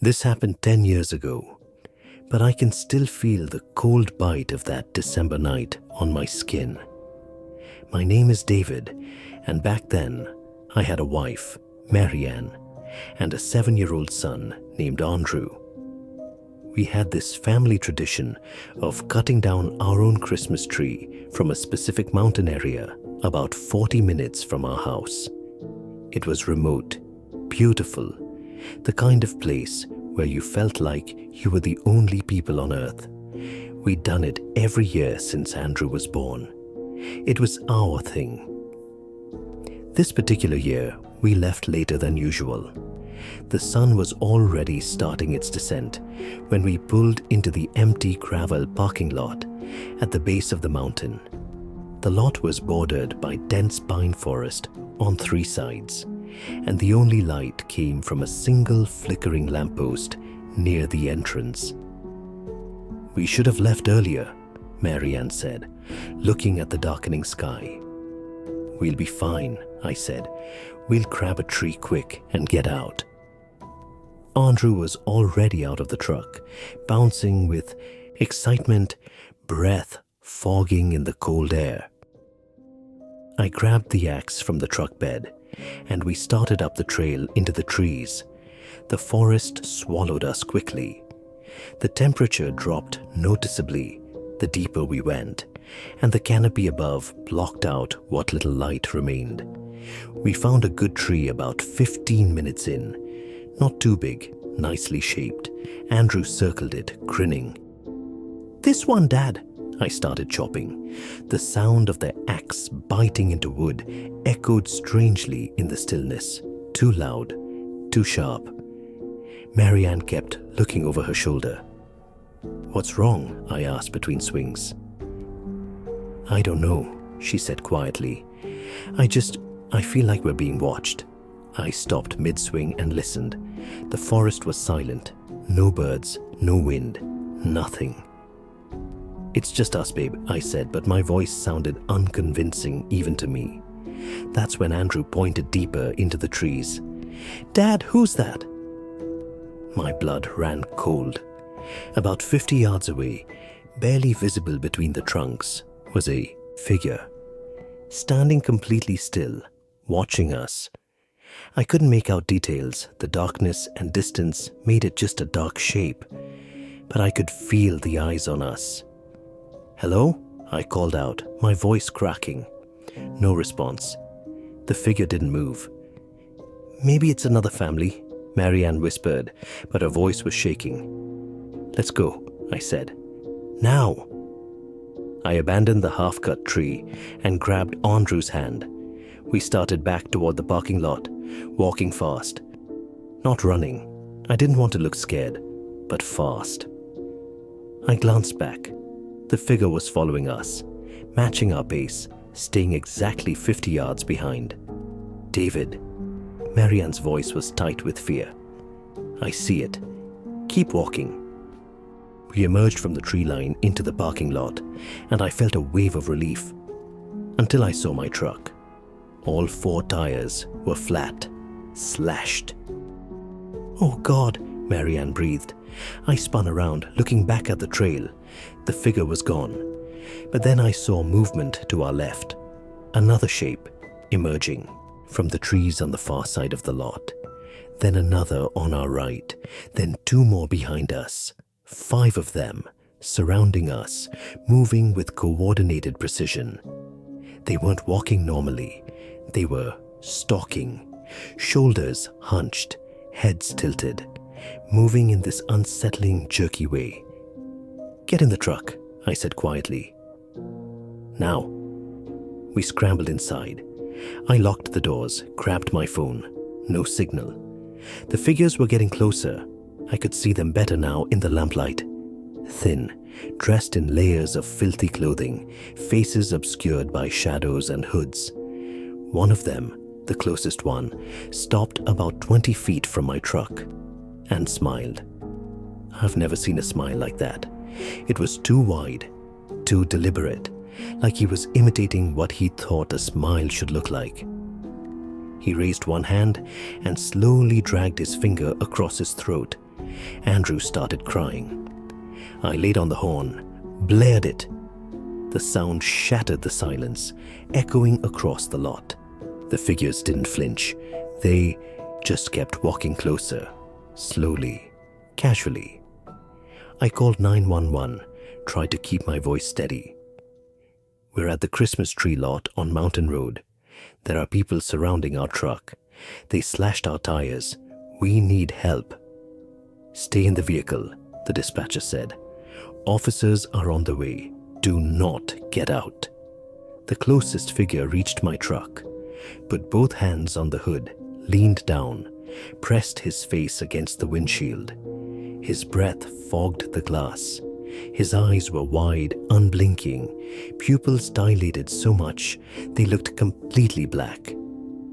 This happened 10 years ago, but I can still feel the cold bite of that December night on my skin. My name is David, and back then I had a wife, Marianne, and a 7-year-old son named Andrew. We had this family tradition of cutting down our own Christmas tree from a specific mountain area about 40 minutes from our house. It was remote, beautiful, the kind of place where you felt like you were the only people on earth. We'd done it every year since Andrew was born. It was our thing. This particular year, we left later than usual. The sun was already starting its descent when we pulled into the empty gravel parking lot at the base of the mountain. The lot was bordered by dense pine forest on 3 sides, and the only light came from a single flickering lamppost near the entrance. "We should have left earlier," Marianne said, looking at the darkening sky. "We'll be fine," I said. "We'll grab a tree quick and get out." Andrew was already out of the truck, bouncing with excitement, breath fogging in the cold air. I grabbed the axe from the truck bed, and we started up the trail into the trees. The forest swallowed us quickly. The temperature dropped noticeably the deeper we went, and the canopy above blocked out what little light remained. We found a good tree about 15 minutes in. Not too big, nicely shaped. Andrew circled it, grinning. "This one, Dad," I started chopping. The sound of the axe biting into wood echoed strangely in the stillness. Too loud, too sharp. Marianne kept looking over her shoulder. "What's wrong?" I asked between swings. "I don't know," she said quietly. I feel like we're being watched." I stopped mid-swing and listened. The forest was silent. No birds, no wind, nothing. "It's just us, babe," I said, but my voice sounded unconvincing even to me. That's when Andrew pointed deeper into the trees. "Dad, who's that?" My blood ran cold. About 50 yards away, barely visible between the trunks, was a figure, standing completely still, watching us. I couldn't make out details. The darkness and distance made it just a dark shape, but I could feel the eyes on us. "Hello?" I called out, my voice cracking. No response. The figure didn't move. "Maybe it's another family," Marianne whispered, but her voice was shaking. "Let's go," I said. "Now!" I abandoned the half-cut tree and grabbed Andrew's hand. We started back toward the parking lot, walking fast. Not running. I didn't want to look scared, but fast. I glanced back. The figure was following us, matching our pace, staying exactly 50 yards behind. "David." Marianne's voice was tight with fear. "I see it. Keep walking." We emerged from the tree line into the parking lot, and I felt a wave of relief. Until I saw my truck. All 4 tires were flat, slashed. "Oh God," Marianne breathed. I spun around, looking back at the trail. The figure was gone. But then I saw movement to our left. Another shape emerging from the trees on the far side of the lot. Then another on our right. Then 2 more behind us. 5 of them surrounding us, moving with coordinated precision. They weren't walking normally. They were stalking, shoulders hunched, heads tilted, moving in this unsettling, jerky way. "Get in the truck," I said quietly. "Now." We scrambled inside. I locked the doors, grabbed my phone. No signal. The figures were getting closer. I could see them better now in the lamplight. Thin, dressed in layers of filthy clothing, faces obscured by shadows and hoods. One of them, the closest one, stopped about 20 feet from my truck and smiled. I've never seen a smile like that. It was too wide, too deliberate, like he was imitating what he thought a smile should look like. He raised one hand and slowly dragged his finger across his throat, Andrew started crying. I laid on the horn, blared it. The sound shattered the silence, echoing across the lot. The figures didn't flinch. They just kept walking closer, slowly, casually. I called 911, tried to keep my voice steady. We're at the Christmas tree lot on Mountain Road. There are people surrounding our truck. They slashed our tires. We need help. Stay in the vehicle, the dispatcher said. Officers are on the way. Do not get out. The closest figure reached my truck, put both hands on the hood, leaned down, pressed his face against the windshield. His breath fogged the glass. His eyes were wide, unblinking, pupils dilated so much they looked completely black.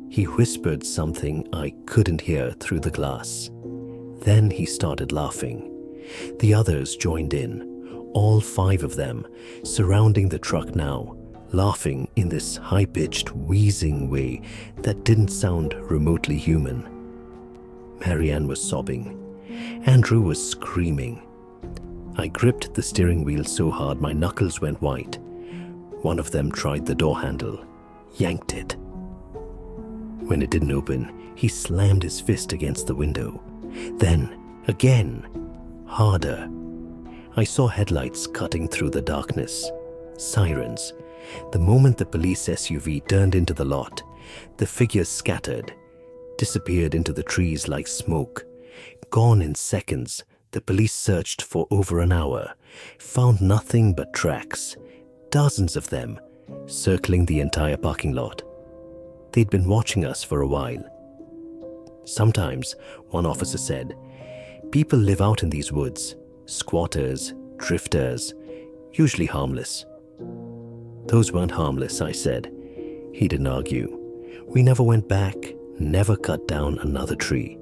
He whispered something I couldn't hear through the glass. Then he started laughing. The others joined in, all 5 of them, surrounding the truck now, laughing in this high-pitched, wheezing way that didn't sound remotely human. Marianne was sobbing. Andrew was screaming. I gripped the steering wheel so hard my knuckles went white. One of them tried the door handle, yanked it. When it didn't open, he slammed his fist against the window. Then, again, harder. I saw headlights cutting through the darkness. Sirens. The moment the police SUV turned into the lot, the figures scattered, disappeared into the trees like smoke. Gone in seconds, the police searched for over an hour, found nothing but tracks, dozens of them, circling the entire parking lot. They'd been watching us for a while. Sometimes, one officer said, people live out in these woods, squatters, drifters, usually harmless. Those weren't harmless, I said. He didn't argue. We never went back, never cut down another tree.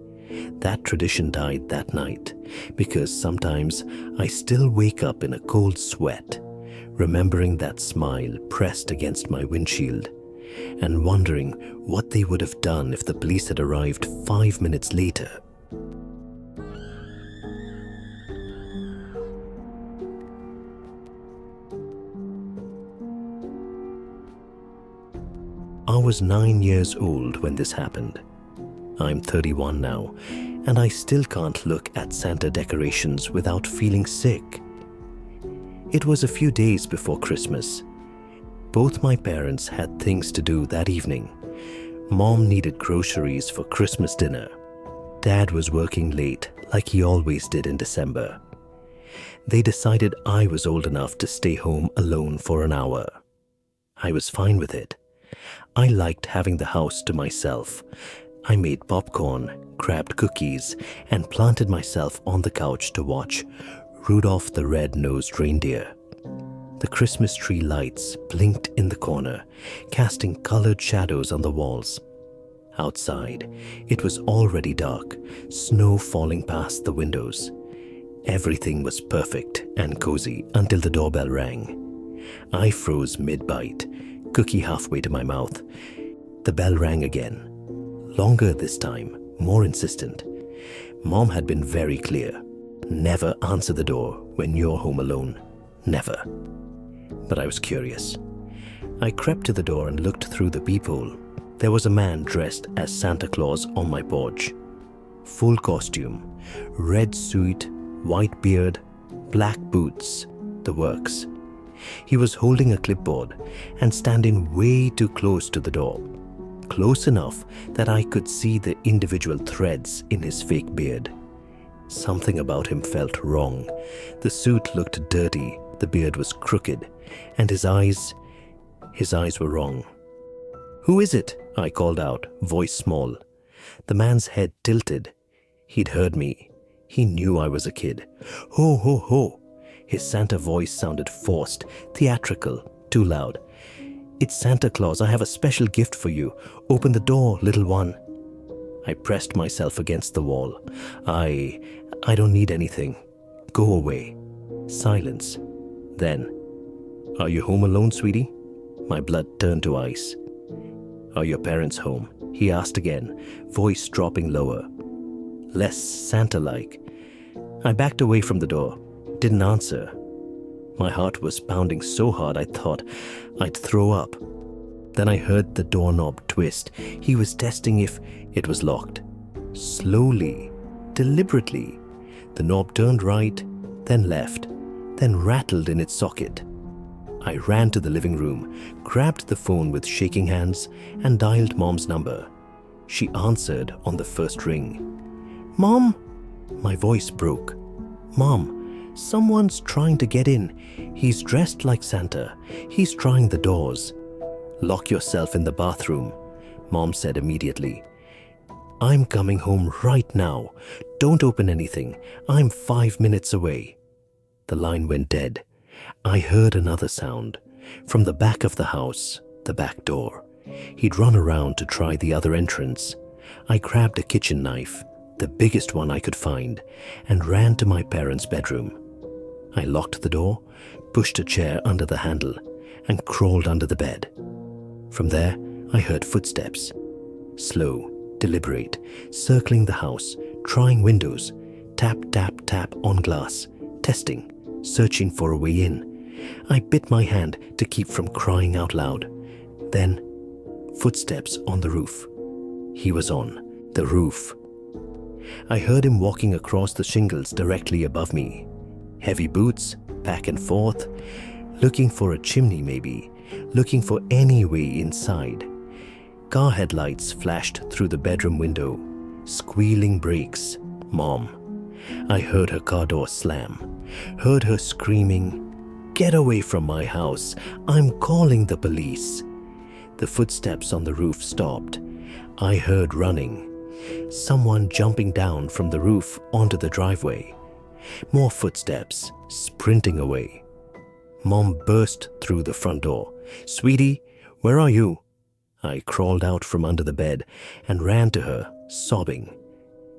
That tradition died that night because sometimes I still wake up in a cold sweat, remembering that smile pressed against my windshield and wondering what they would have done if the police had arrived 5 minutes later. I was 9 years old when this happened. I'm 31 now, and I still can't look at Santa decorations without feeling sick. It was a few days before Christmas. Both my parents had things to do that evening. Mom needed groceries for Christmas dinner. Dad was working late, like he always did in December. They decided I was old enough to stay home alone for an hour. I was fine with it. I liked having the house to myself. I made popcorn, grabbed cookies, and planted myself on the couch to watch Rudolph the Red-Nosed Reindeer. The Christmas tree lights blinked in the corner, casting colored shadows on the walls. Outside, it was already dark, snow falling past the windows. Everything was perfect and cozy until the doorbell rang. I froze mid-bite, cookie halfway to my mouth. The bell rang again. Longer this time, more insistent. Mom had been very clear. Never answer the door when you're home alone. Never. But I was curious. I crept to the door and looked through the peephole. There was a man dressed as Santa Claus on my porch. Full costume, red suit, white beard, black boots, the works. He was holding a clipboard and standing way too close to the door. Close enough that I could see the individual threads in his fake beard. Something about him felt wrong. The suit looked dirty, the beard was crooked, and his eyes were wrong. "Who is it?" I called out, voice small. The man's head tilted. He'd heard me. He knew I was a kid. "Ho, ho, ho." His Santa voice sounded forced, theatrical, too loud. "It's Santa Claus. I have a special gift for you. Open the door, little one." I pressed myself against the wall. I don't need anything. Go away." Silence. Then, "Are you home alone, sweetie?" My blood turned to ice. "Are your parents home?" he asked again, voice dropping lower. Less Santa-like. I backed away from the door, didn't answer. My heart was pounding so hard I thought I'd throw up. Then I heard the doorknob twist. He was testing if it was locked. Slowly, deliberately, the knob turned right, then left, then rattled in its socket. I ran to the living room, grabbed the phone with shaking hands, and dialed Mom's number. She answered on the first ring. "Mom?" My voice broke. "Mom, someone's trying to get in. He's dressed like Santa. He's trying the doors." "Lock yourself in the bathroom," Mom said immediately. "I'm coming home right now. Don't open anything. I'm 5 minutes away." The line went dead. I heard another sound. From the back of the house, the back door. He'd run around to try the other entrance. I grabbed a kitchen knife, the biggest one I could find, and ran to my parents' bedroom. I locked the door, pushed a chair under the handle, and crawled under the bed. From there, I heard footsteps. Slow, deliberate, circling the house, trying windows, tap, tap, tap on glass, testing, searching for a way in. I bit my hand to keep from crying out loud. Then, footsteps on the roof. He was on the roof. I heard him walking across the shingles directly above me. Heavy boots, back and forth, looking for a chimney maybe, looking for any way inside. Car headlights flashed through the bedroom window. Squealing brakes. Mom. I heard her car door slam. Heard her screaming, "Get away from my house. I'm calling the police." The footsteps on the roof stopped. I heard running. Someone jumping down from the roof onto the driveway. More footsteps, sprinting away. Mom burst through the front door. "Sweetie, where are you?" I crawled out from under the bed and ran to her, sobbing.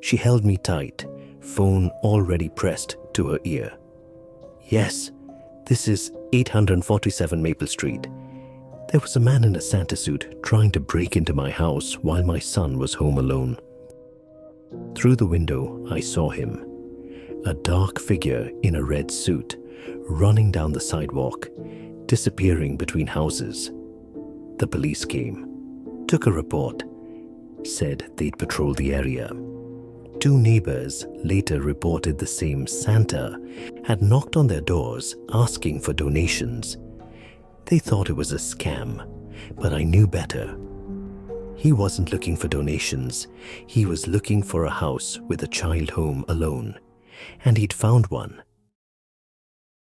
She held me tight, phone already pressed to her ear. "Yes, this is 847 Maple Street. There was a man in a Santa suit trying to break into my house while my son was home alone." Through the window, I saw him. A dark figure in a red suit, running down the sidewalk, disappearing between houses. The police came, took a report, said they'd patrol the area. 2 neighbors later reported the same Santa had knocked on their doors asking for donations. They thought it was a scam, but I knew better. He wasn't looking for donations. He was looking for a house with a child home alone, and he'd found one